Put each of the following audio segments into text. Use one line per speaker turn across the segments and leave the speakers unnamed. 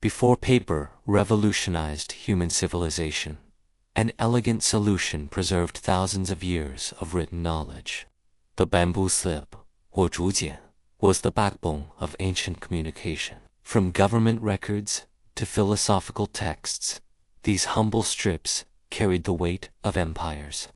before paper revolutionized human civilization. An elegant solution preserved thousands of years of written knowledge. The bamboo slip, or 竹简, was the backbone of ancient communication. From government records to philosophical texts, these humble strips carried the weight of empires.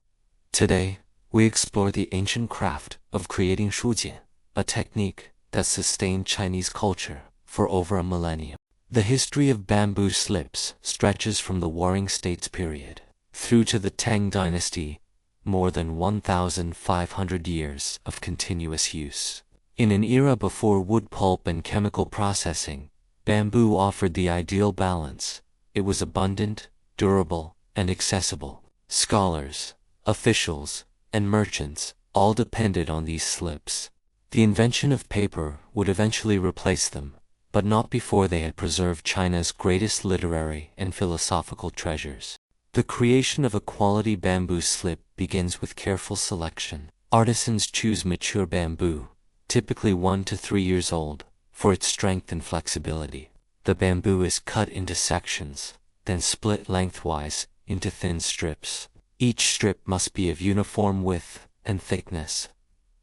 Today, we explore the ancient craft of creating 书简, a technique that sustained Chinese culture for over a millennium. The history of bamboo slips stretches from the Warring States period through to the Tang Dynasty, more than 1,500 years of continuous use. In an era before wood pulp and chemical processing, bamboo offered the ideal balance. It was abundant, durable, and accessible. Scholars, officials, and merchants all depended on these slips. The invention of paper would eventually replace them, but not before they had preserved China's greatest literary and philosophical treasures. The creation of a quality bamboo slip begins with careful selection. Artisans choose mature bamboo, typically 1 to 3 years old, for its strength and flexibility. The bamboo is cut into sections, then split lengthwise into thin strips. Each strip must be of uniform width and thickness.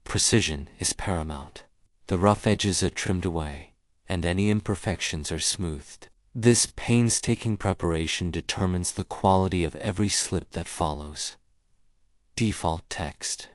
Precision is paramount. The rough edges are trimmed away, and any imperfections are smoothed. This painstaking preparation determines the quality of every slip that follows. Default text.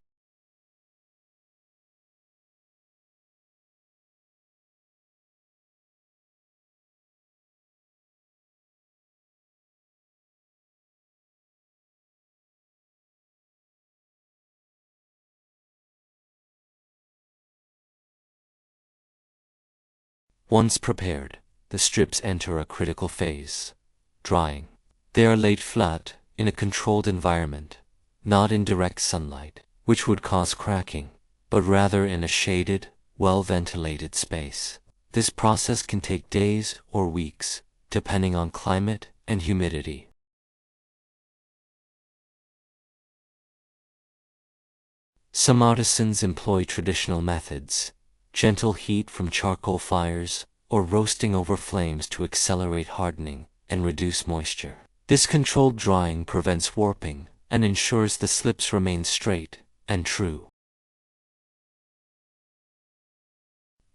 Once prepared, the strips enter a critical phase, drying. They are laid flat in a controlled environment, not in direct sunlight, which would cause cracking, but rather in a shaded, well-ventilated space. This process can take days or weeks, depending on climate and humidity. Some artisans employ traditional methods, gentle heat from charcoal fires, or roasting over flames to accelerate hardening and reduce moisture. This controlled drying prevents warping and ensures the slips remain straight and true.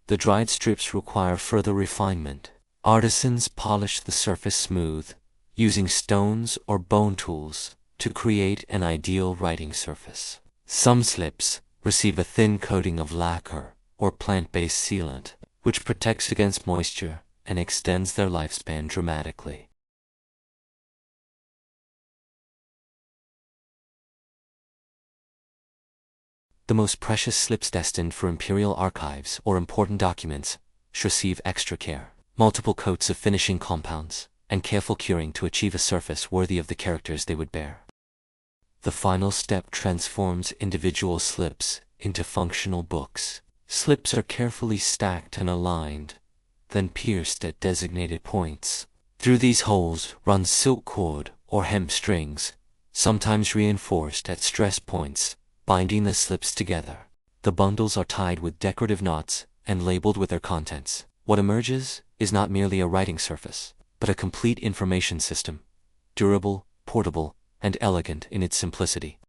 The dried strips require further refinement. Artisans polish the surface smooth, using stones or bone tools to create an ideal writing surface. Some slips receive a thin coating of lacquer or plant-based sealant, which protects against moisture and extends their lifespan dramatically. The most precious slips destined for imperial archives or important documents should receive extra care. Multiple coats of finishing compounds and careful curing to achieve a surface worthy of the characters they would bear. The final step transforms individual slips into functional books. Slips are carefully stacked and aligned, then pierced at designated points. Through these holes run silk cord or hemp strings, sometimes reinforced at stress points, binding the slips together. The bundles are tied with decorative knots and labeled with their contents. What emerges is not merely a writing surface, but a complete information system, durable, portable, and elegant in its simplicity.